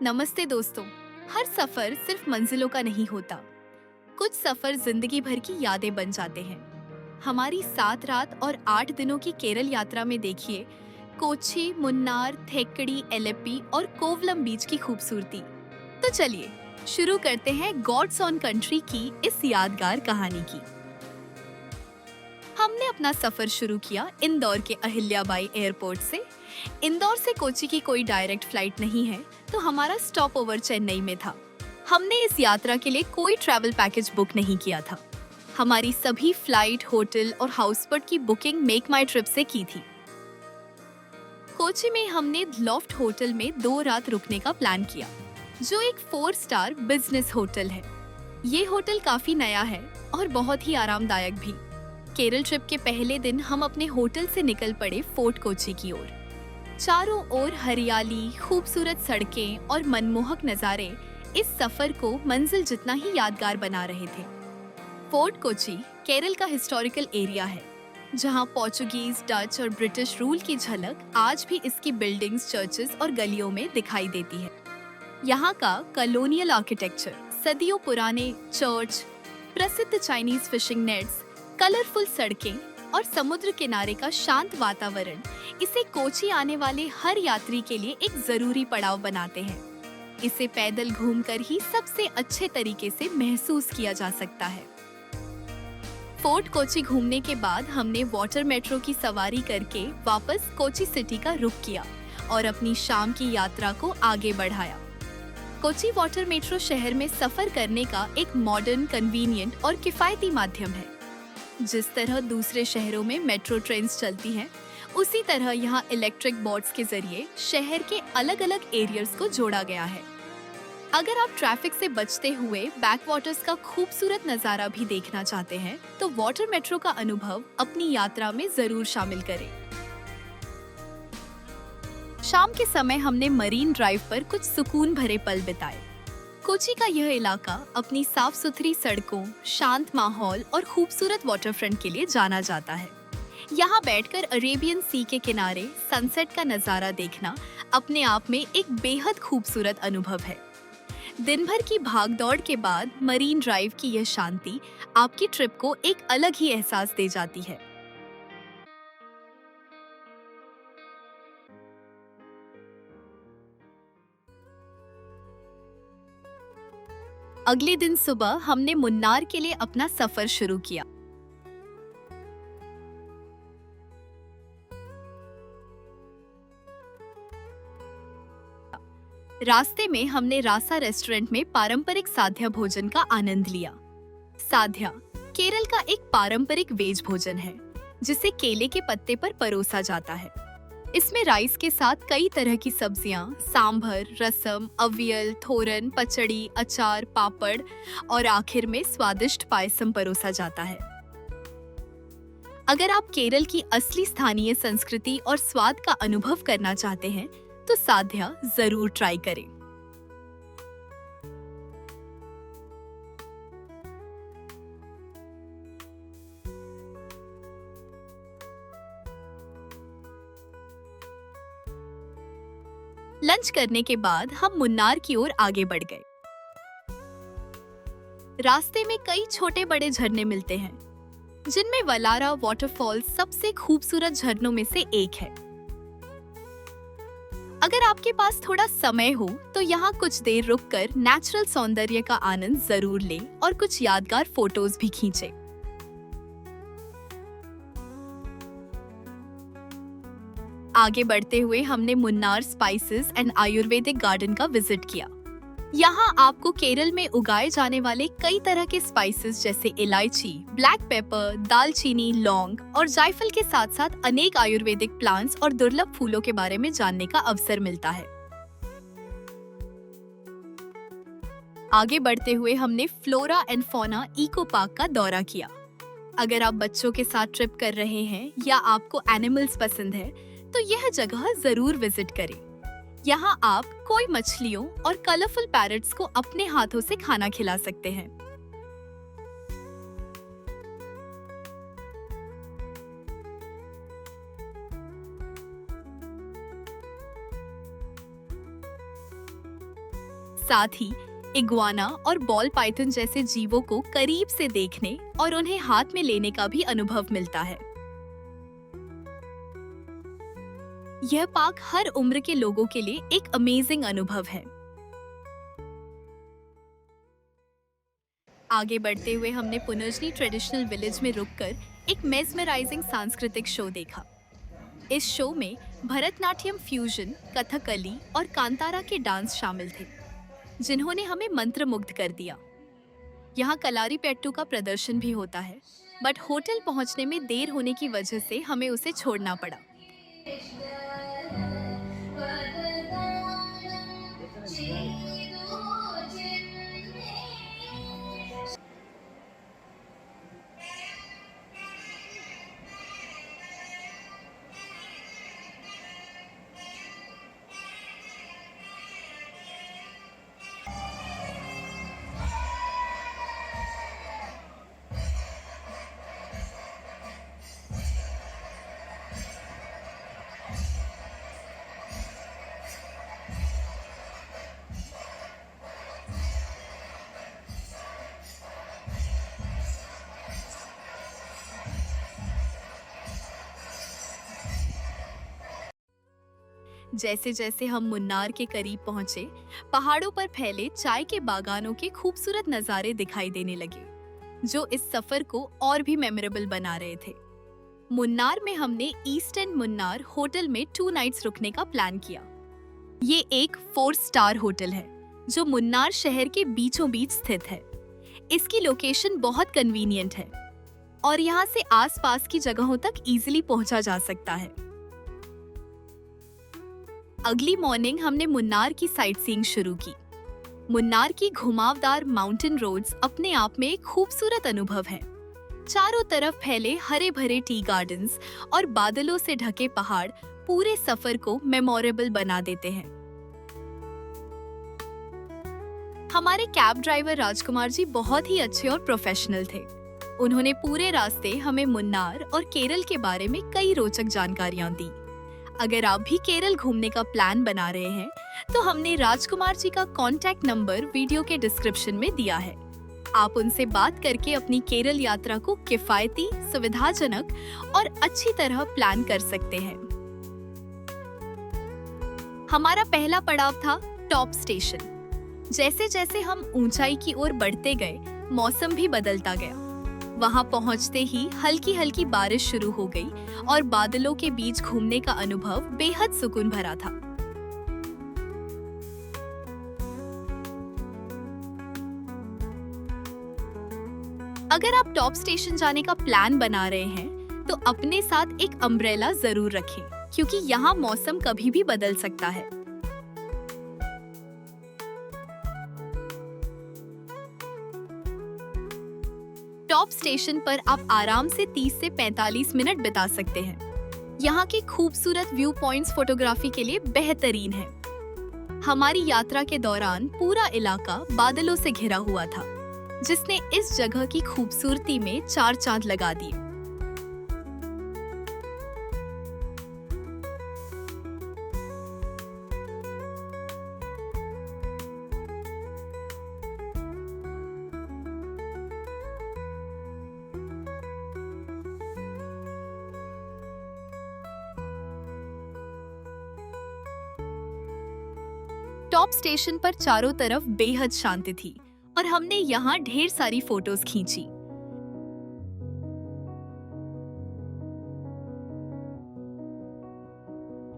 नमस्ते दोस्तों। हर सफर सिर्फ मंजिलों का नहीं होता। कुछ सफर जिंदगी भर की यादें बन जाते हैं। हमारी 7 रात और 8 दिनों की केरल यात्रा में देखिए कोची, मुन्नार, थेक्कड़ी, एलेप्पी और कोवलम बीच की खूबसूरती। तो चलिए शुरू करते हैं गॉड्स ऑन कंट्री की इस यादगार कहानी की। हमने अपना सफर शुरू किया इंदौर के अहिल्याबाई एयरपोर्ट से। इंदौर से कोची की कोई डायरेक्ट फ्लाइट नहीं है, तो हमारा स्टॉप ओवर चेन्नई में था। हमने इस यात्रा के लिए कोई ट्रैवल पैकेज बुक नहीं किया था। हमारी सभी फ्लाइट, होटल और हाउसबोट की बुकिंग मेक माई ट्रिप से की थी। कोची में हमने लॉफ्ट होटल में 2 रात रुकने का प्लान किया, जो एक 4 स्टार बिजनेस होटल है। ये होटल काफी नया है और बहुत ही आरामदायक भी। केरल ट्रिप के पहले दिन हम अपने होटल से निकल पड़े फोर्ट कोची की ओर। चारों ओर हरियाली, खूबसूरत सड़कें और मनमोहक नज़ारे इस सफर को मंजिल जितना ही यादगार बना रहे थे। फोर्ट कोची केरल का हिस्टोरिकल एरिया है, जहां पोर्चुगीज, डच और ब्रिटिश रूल की झलक आज भी इसकी बिल्डिंग्स, चर्चेस और गलियों में दिखाई देती है। यहाँ का कॉलोनियल आर्किटेक्चर, सदियों पुराने चर्च, प्रसिद्ध चाइनीज फिशिंग नेट्स, कलरफुल सड़कें और समुद्र किनारे का शांत वातावरण इसे कोची आने वाले हर यात्री के लिए एक जरूरी पड़ाव बनाते हैं। इसे पैदल घूमकर ही सबसे अच्छे तरीके से महसूस किया जा सकता है। फोर्ट कोची घूमने के बाद हमने वाटर मेट्रो की सवारी करके वापस कोची सिटी का रुख किया और अपनी शाम की यात्रा को आगे बढ़ाया। कोची वाटर मेट्रो शहर में सफर करने का एक मॉडर्न, कन्वीनियंट और किफायती माध्यम है। जिस तरह दूसरे शहरों में मेट्रो ट्रेन्स चलती हैं, उसी तरह यहाँ इलेक्ट्रिक बोट्स के जरिए शहर के अलग अलग एरियाज को जोड़ा गया है। अगर आप ट्रैफिक से बचते हुए बैकवाटर्स का खूबसूरत नज़ारा भी देखना चाहते हैं, तो वाटर मेट्रो का अनुभव अपनी यात्रा में जरूर शामिल करें। शाम के समय हमने मरीन ड्राइव पर कुछ सुकून भरे पल बिताए। कोची का यह इलाका अपनी साफ सुथरी सड़कों, शांत माहौल और खूबसूरत वाटरफ्रंट के लिए जाना जाता है। यहाँ बैठकर अरेबियन सी के किनारे सनसेट का नज़ारा देखना अपने आप में एक बेहद खूबसूरत अनुभव है। दिन भर की भागदौड़ के बाद मरीन ड्राइव की यह शांति आपकी ट्रिप को एक अलग ही एहसास दे जाती है। अगले दिन सुबह हमने मुन्नार के लिए अपना सफर शुरू किया। रास्ते में हमने रासा रेस्टोरेंट में पारंपरिक साध्या भोजन का आनंद लिया। साध्या केरल का एक पारंपरिक वेज भोजन है, जिसे केले के पत्ते पर परोसा जाता है। इसमें राइस के साथ कई तरह की सब्जियां, सांभर, रसम, अवियल, थोरन, पचड़ी, अचार, पापड़ और आखिर में स्वादिष्ट पायसम परोसा जाता है। अगर आप केरल की असली स्थानीय संस्कृति और स्वाद का अनुभव करना चाहते हैं, तो साध्या जरूर ट्राई करें। लंच करने के बाद हम मुन्नार की ओर आगे बढ़ गए। रास्ते में कई छोटे बड़े झरने मिलते हैं, जिनमें वलारा वाटरफॉल सबसे खूबसूरत झरनों में से एक है। अगर आपके पास थोड़ा समय हो तो यहाँ कुछ देर रुककर नेचुरल सौंदर्य का आनंद जरूर लें और कुछ यादगार फोटोज भी खींचें। आगे बढ़ते हुए हमने Munnar spices and Ayurvedic garden का विजिट किया। यहाँ आपको केरल में उगाए जाने वाले कई तरह के स्पाइसेस जैसे इलायची, ब्लैक पेपर, दालचीनी, लौंग और जायफल के साथ साथ अनेक आयुर्वेदिक प्लांट्स और दुर्लभ फूलों के बारे में जानने का अवसर मिलता है। आगे बढ़ते हुए हमने flora and fauna eco park का दौरा किया। अगर आप बच्चों के साथ ट्रिप कर रहे हैं या आपको एनिमल्स पसंद है, तो यह जगह जरूर विजिट करें। यहाँ आप कोई मछलियों और कलरफुल पैरट्स को अपने हाथों से खाना खिला सकते हैं। साथ ही इग्वाना और बॉल पाइथन जैसे जीवों को करीब से देखने और उन्हें हाथ में लेने का भी अनुभव मिलता है। यह पार्क हर उम्र के लोगों के लिए एक अमेजिंग अनुभव है। आगे बढ़ते हुए हमने पुनर्जनी ट्रेडिशनल विलेज में रुककर एक मेस्मराइजिंग सांस्कृतिक शो देखा। इस शो में भरतनाट्यम फ्यूजन, कथकली और कांतारा के डांस शामिल थे, जिन्होंने हमें मंत्रमुग्ध कर दिया। यहाँ कलारीपेट्टू का प्रदर्शन भी होता है, बट होटल पहुँचने में देर होने की वजह से हमें उसे छोड़ना पड़ा। जैसे जैसे हम मुन्नार के करीब पहुंचे, पहाड़ों पर फैले चाय के बागानों के खूबसूरत नज़ारे दिखाई देने लगे, जो इस सफर को और भी मेमोरेबल बना रहे थे। मुन्नार में हमने ईस्ट एंड मुन्नार होटल में 2 नाइट्स रुकने का प्लान किया। ये एक 4 स्टार होटल है जो मुन्नार शहर के बीचों बीच स्थित है। इसकी लोकेशन बहुत कन्वीनियंट है और यहाँ से आसपास की जगहों तक इजीली पहुंचा जा सकता है। अगली मॉर्निंग हमने मुन्नार की साइट सीइंग शुरू की। मुन्नार की घुमावदार माउंटेन रोड्स अपने आप में एक खूबसूरत अनुभव है। चारों तरफ फैले हरे भरे टी गार्डन्स और बादलों से ढके पहाड़ पूरे सफर को मेमोरेबल बना देते हैं। हमारे कैब ड्राइवर राजकुमार जी बहुत ही अच्छे और प्रोफेशनल थे। उन्होंने पूरे रास्ते हमें मुन्नार और केरल के बारे में कई रोचक जानकारियां दी। अगर आप भी केरल घूमने का प्लान बना रहे हैं, तो हमने राजकुमार जी का कॉन्टैक्ट नंबर वीडियो के डिस्क्रिप्शन में दिया है। आप उनसे बात करके अपनी केरल यात्रा को किफायती, सुविधाजनक और अच्छी तरह प्लान कर सकते हैं। हमारा पहला पड़ाव था टॉप स्टेशन। जैसे जैसे हम ऊंचाई की ओर बढ़ते गए, मौसम भी बदलता गया। वहां पहुंचते ही हल्की हल्की बारिश शुरू हो गई और बादलों के बीच घूमने का अनुभव बेहद सुकून भरा था। अगर आप टॉप स्टेशन जाने का प्लान बना रहे हैं, तो अपने साथ एक अम्ब्रेला जरूर रखें, क्योंकि यहाँ मौसम कभी भी बदल सकता है। टॉप स्टेशन पर आप आराम से 30 से 45 मिनट बिता सकते हैं। यहाँ के खूबसूरत व्यू पॉइंट्स फोटोग्राफी के लिए बेहतरीन है। हमारी यात्रा के दौरान पूरा इलाका बादलों से घिरा हुआ था, जिसने इस जगह की खूबसूरती में 4 चांद लगा दिए। टॉप स्टेशन पर चारों तरफ बेहद शांति थी और हमने यहाँ ढेर सारी फोटोज खींची।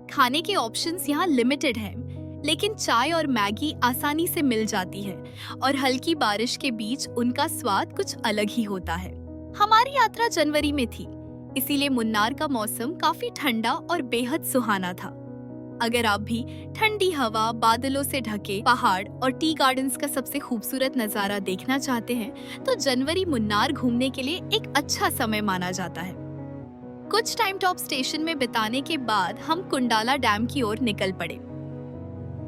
खाने के ऑप्शंस यहाँ लिमिटेड हैं, लेकिन चाय और मैगी आसानी से मिल जाती है और हल्की बारिश के बीच उनका स्वाद कुछ अलग ही होता है। हमारी यात्रा जनवरी में थी, इसीलिए मुन्नार का मौसम काफी ठंडा और बेहद सुहाना था। अगर आप भी ठंडी हवा, बादलों से ढके पहाड़ और टी गार्डन्स का सबसे खूबसूरत नज़ारा देखना चाहते हैं, तो जनवरी मुन्नार घूमने के लिए एक अच्छा समय माना जाता है। कुछ टाइम टॉप स्टेशन में बिताने के बाद हम कुंडाला डैम की ओर निकल पड़े।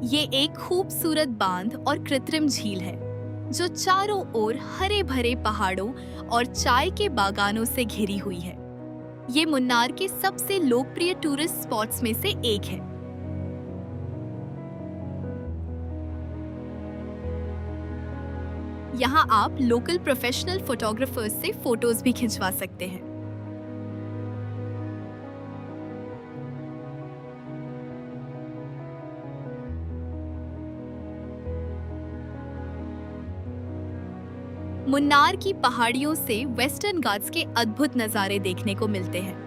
ये एक खूबसूरत बांध और कृत्रिम झील है, जो चारों ओर हरे भरे पहाड़ों और चाय के बागानों से घिरी हुई है। ये मुन्नार के सबसे लोकप्रिय टूरिस्ट स्पॉट्स में से एक है। यहाँ आप लोकल प्रोफेशनल फोटोग्राफर्स से फोटोज भी खिंचवा सकते हैं। मुन्नार की पहाड़ियों से वेस्टर्न घाट्स के अद्भुत नज़ारे देखने को मिलते हैं।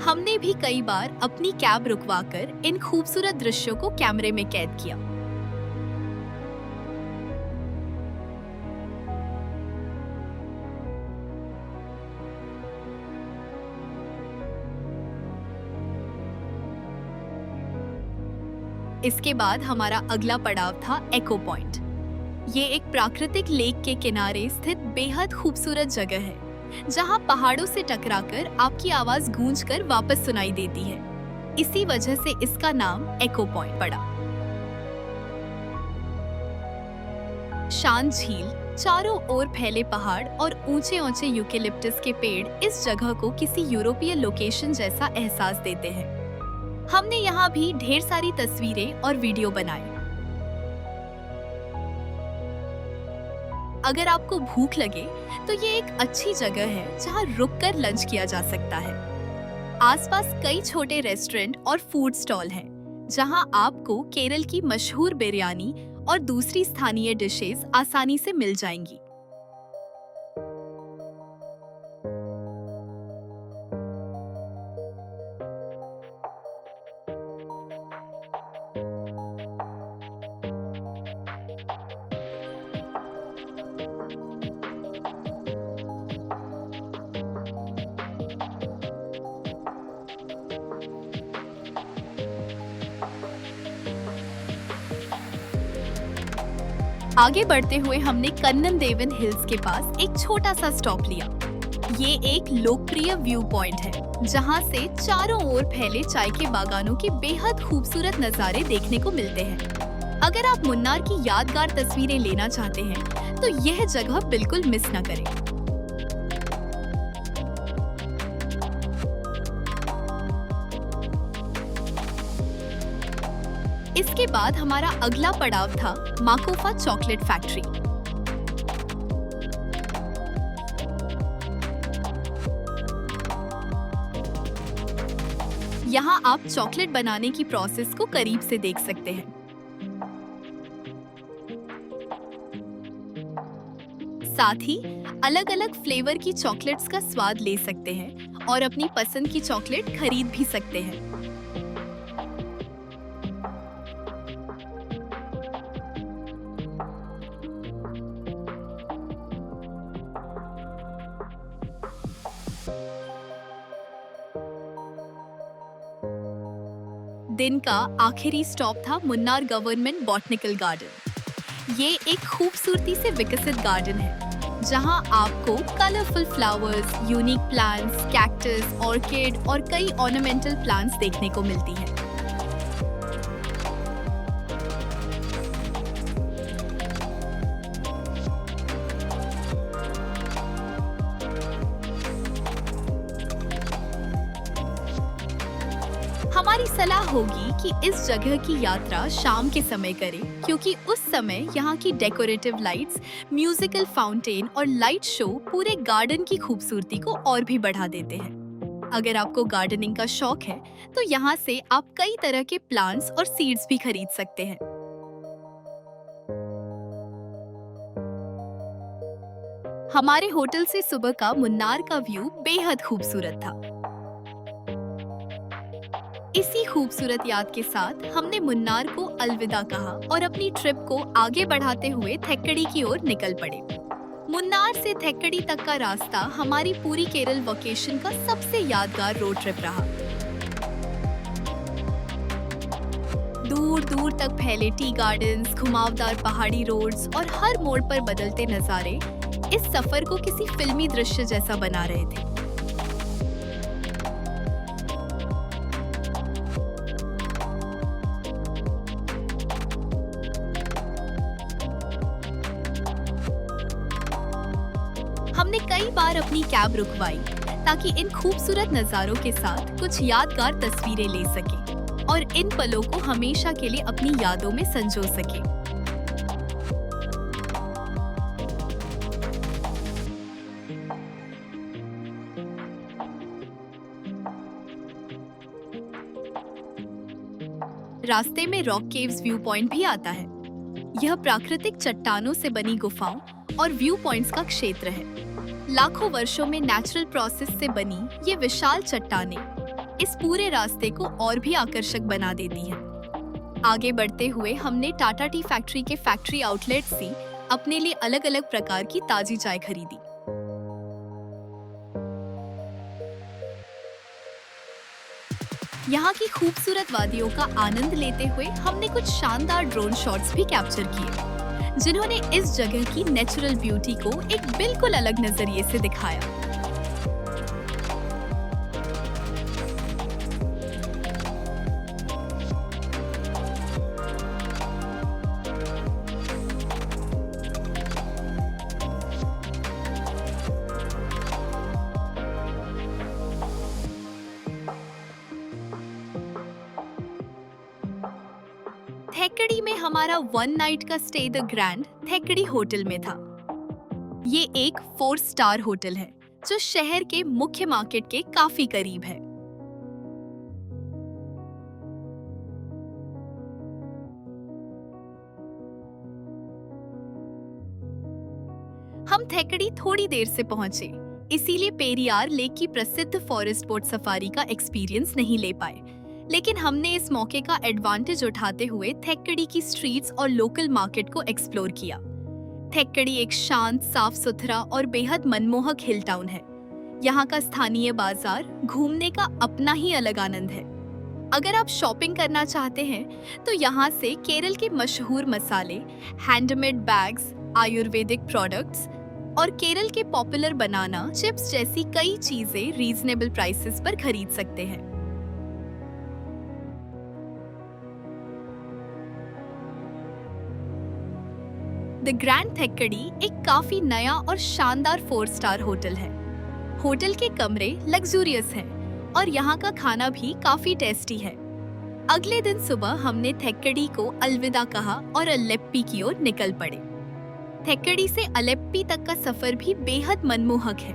हमने भी कई बार अपनी कैब रुकवाकर इन खूबसूरत दृश्यों को कैमरे में कैद किया। इसके बाद हमारा अगला पड़ाव था एको पॉइंट। ये एक प्राकृतिक लेक के किनारे स्थित बेहद खूबसूरत जगह है, जहां पहाड़ों से टकराकर आपकी आवाज गूंजकर वापस सुनाई देती है। इसी वजह से इसका नाम एको पॉइंट पड़ा। शांत झील, चारों ओर फैले पहाड़ और ऊंचे ऊंचे यूकेलिप्टस के पेड़ इस जगह को किसी यूरोपीय लोकेशन जैसा एहसास देते हैं। हमने यहाँ भी ढेर सारी तस्वीरें और वीडियो बनाए। अगर आपको भूख लगे तो ये एक अच्छी जगह है जहाँ रुककर लंच किया जा सकता है। आसपास कई छोटे रेस्टोरेंट और फूड स्टॉल हैं, जहाँ आपको केरल की मशहूर बिरयानी और दूसरी स्थानीय डिशेस आसानी से मिल जाएंगी। आगे बढ़ते हुए हमने कन्नन देवन हिल्स के पास एक छोटा सा स्टॉप लिया। ये एक लोकप्रिय व्यू पॉइंट है, जहां से चारों ओर फैले चाय के बागानों के बेहद खूबसूरत नज़ारे देखने को मिलते हैं। अगर आप मुन्नार की यादगार तस्वीरें लेना चाहते हैं, तो यह जगह बिल्कुल मिस न करें। इसके बाद हमारा अगला पड़ाव था माकोफा चॉकलेट फैक्ट्री। यहाँ आप चॉकलेट बनाने की प्रोसेस को करीब से देख सकते हैं। साथ ही अलग-अलग फ्लेवर की चॉकलेट्स का स्वाद ले सकते हैं और अपनी पसंद की चॉकलेट खरीद भी सकते हैं। दिन का आखिरी स्टॉप था मुन्नार गवर्नमेंट बॉटनिकल गार्डन। ये एक खूबसूरती से विकसित गार्डन है, जहां आपको colourful flowers, unique plants, cactus, orchid और कई ऑर्नामेंटल प्लांट्स देखने को मिलती हैं। हमारी सलाह होगी कि इस जगह की यात्रा शाम के समय करें, क्योंकि उस समय यहाँ की डेकोरेटिव लाइट्स, म्यूजिकल फाउंटेन और लाइट शो पूरे गार्डन की खूबसूरती को और भी बढ़ा देते हैं। अगर आपको गार्डनिंग का शौक है, तो यहाँ से आप कई तरह के प्लांट्स और सीड्स भी खरीद सकते हैं। हमारे होटल से सुबह का मुन्नार का व्यू बेहद खूबसूरत था। इसी खूबसूरत याद के साथ हमने मुन्नार को अलविदा कहा और अपनी ट्रिप को आगे बढ़ाते हुए थेक्कड़ी की ओर निकल पड़े। मुन्नार से थेक्कड़ी तक का रास्ता हमारी पूरी केरल वेकेशन का सबसे यादगार रोड ट्रिप रहा। दूर दूर तक फैले टी गार्डन्स, घुमावदार पहाड़ी रोड्स और हर मोड़ पर बदलते नज़ारे इस सफर को किसी फिल्मी दृश्य जैसा बना रहे थे। हमने कई बार अपनी कैब रुकवाई ताकि इन खूबसूरत नज़ारों के साथ कुछ यादगार तस्वीरें ले सकें और इन पलों को हमेशा के लिए अपनी यादों में संजो सकें। रास्ते में रॉक केव्स व्यू पॉइंट भी आता है। यह प्राकृतिक चट्टानों से बनी गुफाओं और व्यू पॉइंट्स का क्षेत्र है। लाखों वर्षों में नेचुरल प्रोसेस से बनी ये विशाल चट्टानें इस पूरे रास्ते को और भी आकर्षक बना देती हैं। आगे बढ़ते हुए हमने टाटा टी फैक्ट्री के फैक्ट्री आउटलेट से अपने लिए अलग अलग प्रकार की ताजी चाय खरीदी। यहाँ की खूबसूरत वादियों का आनंद लेते हुए हमने कुछ शानदार ड्रोन शॉट्स भी कैप्चर किए, जिन्होंने इस जगह की नेचुरल ब्यूटी को एक बिल्कुल अलग नजरिए से दिखाया। थेक्कड़ी में हमारा वन नाइट का stay the grand Thekkady hotel में था। ये एक 4 स्टार होटल है जो शहर के मुख्य मार्केट के काफी करीब है। हम थेक्कड़ी थोड़ी देर से पहुंचे, इसीलिए पेरियार लेक की प्रसिद्ध फॉरेस्ट बोट सफारी का एक्सपीरियंस नहीं ले पाए, लेकिन हमने इस मौके का एडवांटेज उठाते हुए थेक्कड़ी की स्ट्रीट्स और लोकल मार्केट को एक्सप्लोर किया। थेक्कड़ी एक शांत, साफ सुथरा और बेहद मनमोहक हिल टाउन है। यहाँ का स्थानीय बाजार घूमने का अपना ही अलग आनंद है। अगर आप शॉपिंग करना चाहते हैं तो यहाँ से केरल के मशहूर मसाले, हैंडमेड बैग्स, आयुर्वेदिक प्रोडक्ट्स और केरल के पॉपुलर बनाना चिप्स जैसी कई चीजें रीजनेबल प्राइसेस पर खरीद सकते हैं। द ग्रैंड थेक्कड़ी एक काफी नया और शानदार 4 स्टार होटल है। होटल के कमरे लग्जूरियस हैं और यहाँ का खाना भी काफी टेस्टी है। अगले दिन सुबह हमने थेक्कड़ी को अलविदा कहा और अलेप्पी की ओर निकल पड़े। थेक्कड़ी से अलेप्पी तक का सफर भी बेहद मनमोहक है।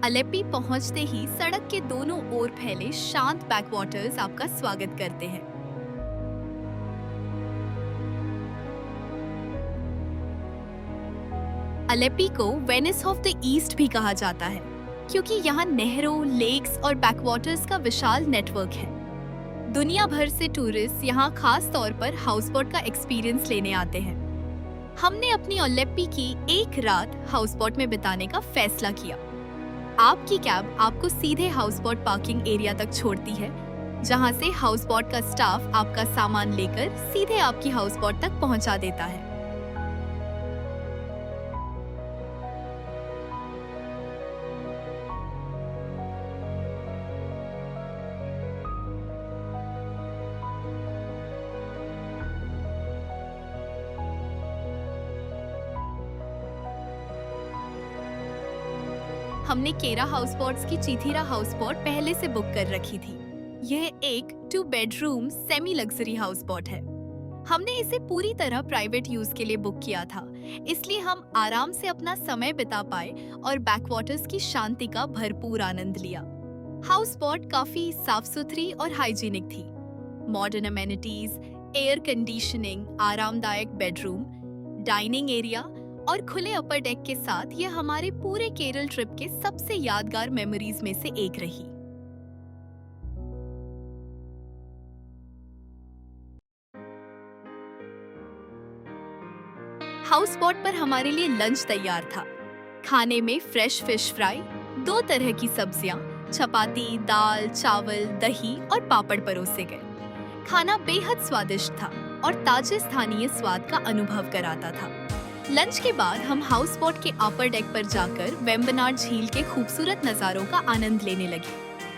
अलेप्पी पहुंचते ही सड़क के दोनों ओर फैले शांत बैकवाटर्स आपका स्वागत करते हैं। अलेप्पी को वेनिस ऑफ द ईस्ट भी कहा जाता है, क्योंकि यहाँ नहरों, लेक्स और बैकवाटर्स का विशाल नेटवर्क है। दुनिया भर से टूरिस्ट यहाँ खास तौर पर हाउसबोट का एक्सपीरियंस लेने आते हैं। हमने अपनी अलेप्पी की एक रात हाउसबोट में बिताने का फैसला किया। आपकी कैब आपको सीधे हाउसबोट पार्किंग एरिया तक छोड़ती है, जहाँ से हाउसबोट का स्टाफ आपका सामान लेकर सीधे आपकी हाउसबोट तक पहुँचा देता है। हमने केरा हाउसबोट्स की चिथिरा हाउसबोट पहले से बुक कर रखी थी। यह एक 2 बेडरूम सेमी लग्जरी हाउसबोट है। हमने इसे पूरी तरह प्राइवेट यूज के लिए बुक किया था, इसलिए हम आराम से अपना समय बिता पाए और बैकवाटर्स की शांति का भरपूर आनंद लिया। हाउसबोट काफी साफ सुथरी और हाइजीनिक थी। मॉडर्न अमेनिटीज, एयर कंडीशनिंग, आरामदायक बेडरूम, डाइनिंग एरिया और खुले अपर डेक के साथ यह हमारे पूरे केरल ट्रिप के सबसे यादगार मेमोरीज में से एक रही। हाउसबोट पर हमारे लिए लंच तैयार था। खाने में फ्रेश फिश फ्राई, 2 तरह की सब्जियां, चपाती, दाल, चावल, दही और पापड़ परोसे गए। खाना बेहद स्वादिष्ट था और ताजे स्थानीय स्वाद का अनुभव कराता था। लंच के बाद हम हाउसबोट के अपर डेक पर जाकर वेम्बनाड झील के खूबसूरत नज़ारों का आनंद लेने लगे।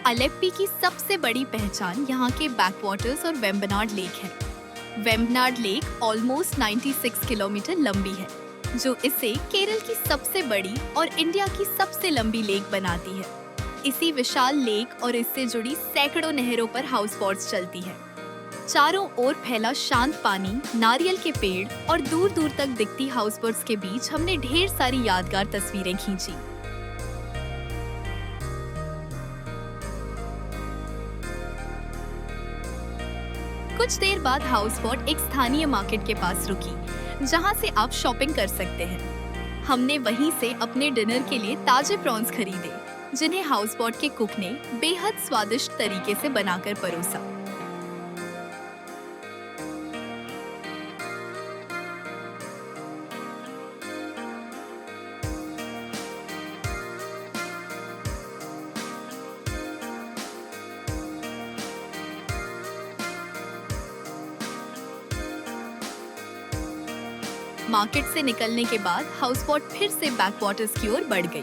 अलेप्पी की सबसे बड़ी पहचान यहाँ के बैकवाटर्स और वेम्बनाड लेक है। वेम्बनाड लेक ऑलमोस्ट 96 किलोमीटर लंबी है, जो इसे केरल की सबसे बड़ी और इंडिया की सबसे लंबी लेक बनाती है। इसी विशाल लेक और इससे जुड़ी सैकड़ों नहरों पर हाउसबोट्स चलती हैं। चारों ओर फैला शांत पानी, नारियल के पेड़ और दूर दूर तक दिखती हाउसबोट्स के बीच हमने ढेर सारी यादगार तस्वीरें खींची। कुछ देर बाद हाउस बोट एक स्थानीय मार्केट के पास रुकी, जहां से आप शॉपिंग कर सकते हैं। हमने वहीं से अपने डिनर के लिए ताजे प्रॉन्स खरीदे, जिन्हें हाउस बोट के कुक ने बेहद स्वादिष्ट तरीके से बनाकर परोसा। मार्केट से निकलने के बाद हाउस बोट फिर से बैकवाटर्स की ओर बढ़ गई।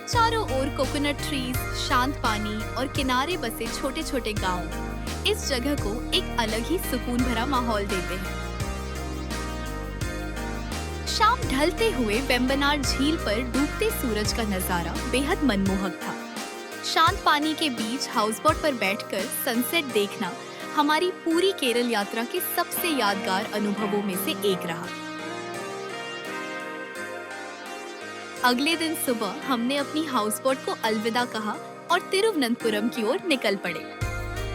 चारों ओर कोकोनट ट्रीज, शांत पानी और किनारे बसे छोटे छोटे गांव इस जगह को एक अलग ही सुकून भरा माहौल देते हैं। शाम ढलते हुए वेम्बनाड झील पर डूबते सूरज का नजारा बेहद मनमोहक था। शांत पानी के बीच हाउस बोट पर बैठकर सनसेट देखना हमारी पूरी केरल यात्रा के सबसे यादगार अनुभवों में से एक रहा। अगले दिन सुबह हमने अपनी हाउस बोट को अलविदा कहा और तिरुवनंतपुरम की ओर निकल पड़े।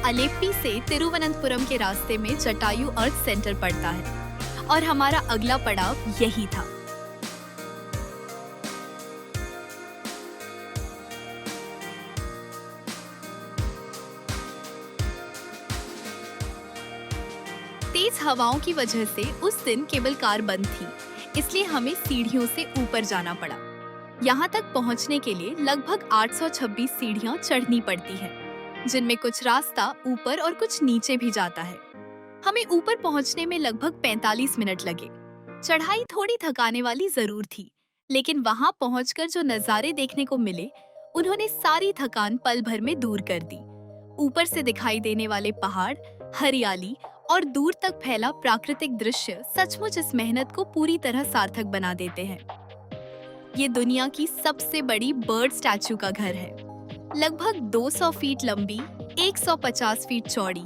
अलेप्पी से तिरुवनंतपुरम के रास्ते में जटायु अर्थ सेंटर पड़ता है और हमारा अगला पड़ाव यही था। तेज हवाओं की वजह से उस दिन केबल कार बंद थी, इसलिए हमें सीढ़ियों से ऊपर जाना पड़ा। यहाँ तक पहुँचने के लिए लगभग 826 सीढ़ियाँ चढ़नी पड़ती हैं, जिनमें कुछ रास्ता ऊपर और कुछ नीचे भी जाता है। हमें ऊपर पहुँचने में लगभग 45 मिनट लगे। चढ़ाई थोड़ी थकाने वाली जरूर थी, लेकिन वहाँ पहुँचकर जो नज़ारे देखने को मिले, उन्होंने सारी थकान पल भर में दूर कर दी। ऊपर से दिखाई देने वाले पहाड़, हरियाली और दूर तक फैला प्राकृतिक दृश्य सचमुच इस मेहनत को पूरी तरह सार्थक बना देते हैं। ये दुनिया की सबसे बड़ी बर्ड स्टैचू का घर है। लगभग 200 फीट लंबी, 150 फीट चौड़ी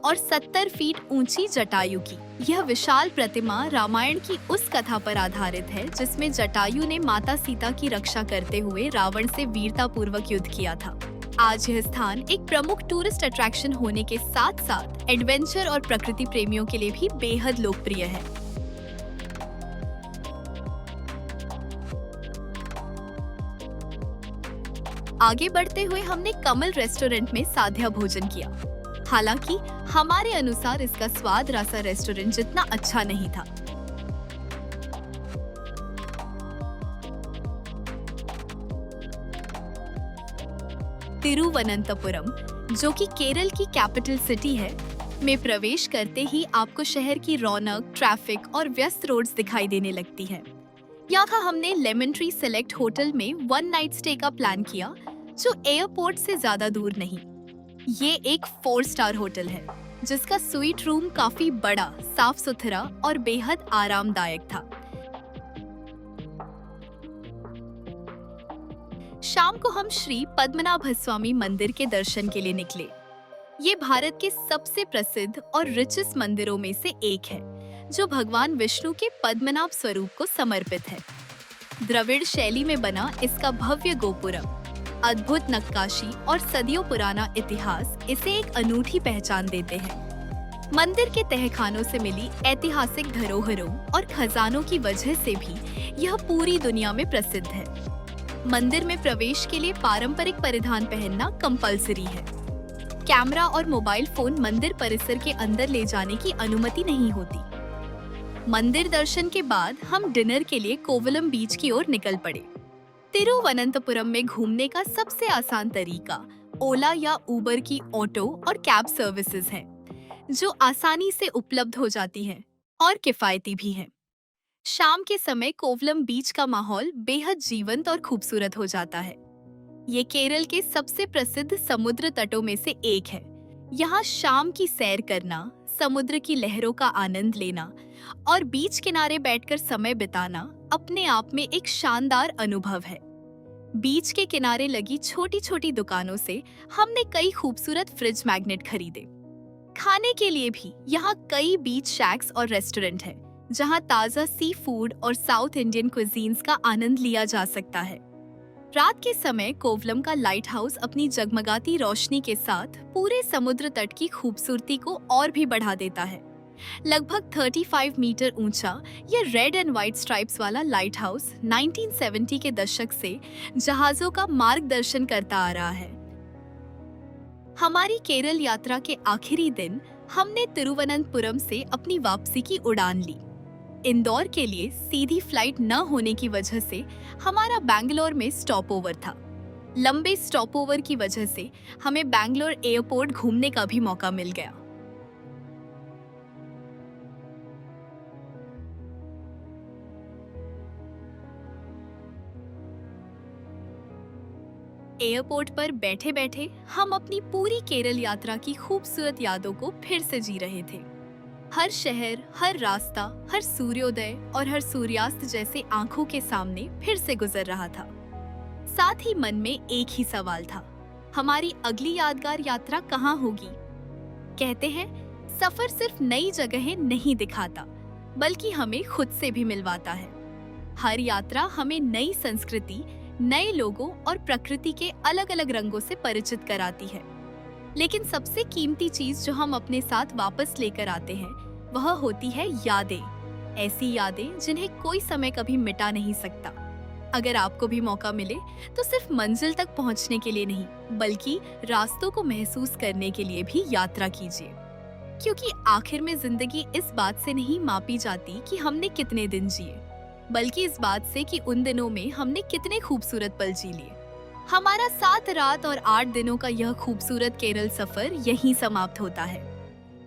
और 70 फीट ऊंची जटायु की यह विशाल प्रतिमा रामायण की उस कथा पर आधारित है, जिसमें जटायु ने माता सीता की रक्षा करते हुए रावण से वीरतापूर्वक युद्ध किया था। आज यह स्थान एक प्रमुख टूरिस्ट अट्रैक्शन होने के साथ साथ एडवेंचर और प्रकृति प्रेमियों के लिए भी बेहद लोकप्रिय है। आगे बढ़ते हुए हमने कमल रेस्टोरेंट में साध्या भोजन किया। हालांकि हमारे अनुसार इसका स्वाद रासा रेस्टोरेंट जितना अच्छा नहीं था। तिरुवनंतपुरम, जो कि केरल की कैपिटल सिटी है, में प्रवेश करते ही आपको शहर की रौनक, ट्रैफिक और व्यस्त रोड्स दिखाई देने लगती है। यहाँ हमने लेमन ट्री सेलेक्ट होटल में 1 नाइट स्टे का प्लान किया, जो एयरपोर्ट से ज्यादा दूर नहीं। ये एक 4 स्टार होटल है, जिसका स्वीट रूम काफी बड़ा, साफ सुथरा और बेहद आरामदायक था। शाम को हम श्री पद्मनाभस्वामी मंदिर के दर्शन के लिए निकले। ये भारत के सबसे प्रसिद्ध और रिचेस्ट मंदिरों में से एक है, जो भगवान विष्णु के पद्मनाभ स्वरूप को समर्पित है। द्रविड़ शैली में बना इसका भव्य गोपुरम, अद्भुत नक्काशी और सदियों पुराना इतिहास इसे एक अनूठी पहचान देते हैं। मंदिर के तहखानों से मिली ऐतिहासिक धरोहरों और खजानों की वजह से भी यह पूरी दुनिया में प्रसिद्ध है। मंदिर में प्रवेश के लिए पारंपरिक परिधान पहनना कंपलसरी है। कैमरा और मोबाइल फोन मंदिर परिसर के अंदर ले जाने की अनुमति नहीं होती। मंदिर दर्शन के बाद हम डिनर के लिए कोवलम बीच की ओर निकल पड़े। तिरुवनंतपुरम में घूमने का सबसे आसान तरीका ओला या उबर की ऑटो और कैब सर्विसेज हैं, जो आसानी से उपलब्ध हो जाती हैं और किफायती भी हैं। शाम के समय कोवलम बीच का माहौल बेहद जीवंत और खूबसूरत हो जाता है। ये केरल के सबसे प्रसिद्ध समुद्र तटों में से एक है। यहाँ शाम की सैर करना, समुद्र की लहरों का आनंद लेना और बीच किनारे बैठकर समय बिताना अपने आप में एक शानदार अनुभव है। बीच के किनारे लगी छोटी छोटी दुकानों से हमने कई खूबसूरत फ्रिज मैग्नेट खरीदे। खाने के लिए भी यहाँ कई बीच शैक्स और रेस्टोरेंट हैं, जहाँ ताज़ा सी फूड और साउथ इंडियन क्विजीन्स का आनंद लिया जा सकता है। रात के समय कोवलम का लाइट हाउस अपनी जगमगाती रोशनी के साथ पूरे समुद्र तट की खूबसूरती को और भी बढ़ा देता है। लगभग 35 मीटर ऊंचा ये रेड एंड व्हाइट स्ट्राइप्स वाला लाइट हाउस 1970 के दशक से जहाजों का मार्गदर्शन करता आ रहा है। हमारी केरल यात्रा के आखिरी दिन हमने तिरुवनंतपुरम से अपनी वापसी की उड़ान ली। इंदौर के लिए सीधी फ्लाइट न होने की वजह से हमारा बैंगलोर में स्टॉप ओवर था। लंबे स्टॉप ओवर की वजह से हमें बैंगलोर एयरपोर्ट घूमने का भी मौका मिल गया। एयरपोर्ट पर बैठे बैठे हम अपनी पूरी केरल यात्रा की खूबसूरत यादों को फिर से जी रहे थे। हर शहर, हर रास्ता, हर सूर्योदय और हर सूर्यास्त जैसे आंखों के सामने फिर से गुजर रहा था। साथ ही मन में एक ही सवाल था, हमारी अगली यादगार यात्रा कहाँ होगी? कहते हैं सफर सिर्फ नई जगहें नहीं दिखाता, बल्कि हमें खुद से भी मिलवाता है। हर यात्रा हमें नई संस्कृति, नए लोगों और प्रकृति के अलग अलग रंगों से परिचित कराती है। लेकिन सबसे कीमती चीज जो हम अपने साथ वापस लेकर आते हैं वह होती है यादें। ऐसी यादें जिन्हें कोई समय कभी मिटा नहीं सकता। अगर आपको भी मौका मिले तो सिर्फ मंजिल तक पहुंचने के लिए नहीं, बल्कि रास्तों को महसूस करने के लिए भी यात्रा कीजिए। क्योंकि आखिर में जिंदगी इस बात से नहीं मापी जाती कि हमने कितने दिन जिए, बल्कि इस बात से कि उन दिनों में हमने कितने खूबसूरत पल जी लिए। हमारा 7 रात और 8 दिनों का यह खूबसूरत केरल सफर यहीं समाप्त होता है।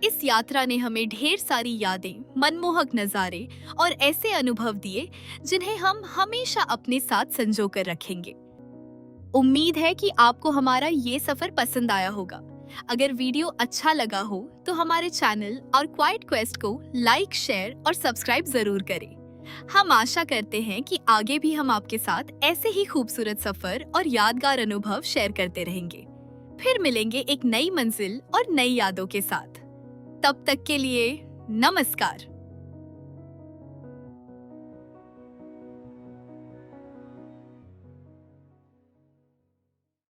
इस यात्रा ने हमें ढेर सारी यादें, मनमोहक नज़ारे और ऐसे अनुभव दिए जिन्हें हम हमेशा अपने साथ संजो कर रखेंगे। उम्मीद है कि आपको हमारा ये सफर पसंद आया होगा। अगर वीडियो अच्छा लगा हो तो हमारे चैनल और क्वाइट क्वेस्ट को लाइक, शेयर और सब्सक्राइब जरूर करें। हम आशा करते हैं कि आगे भी हम आपके साथ ऐसे ही खूबसूरत सफर और यादगार अनुभव शेयर करते रहेंगे। फिर मिलेंगे एक नई मंजिल और नई यादों के साथ। तब तक के लिए नमस्कार।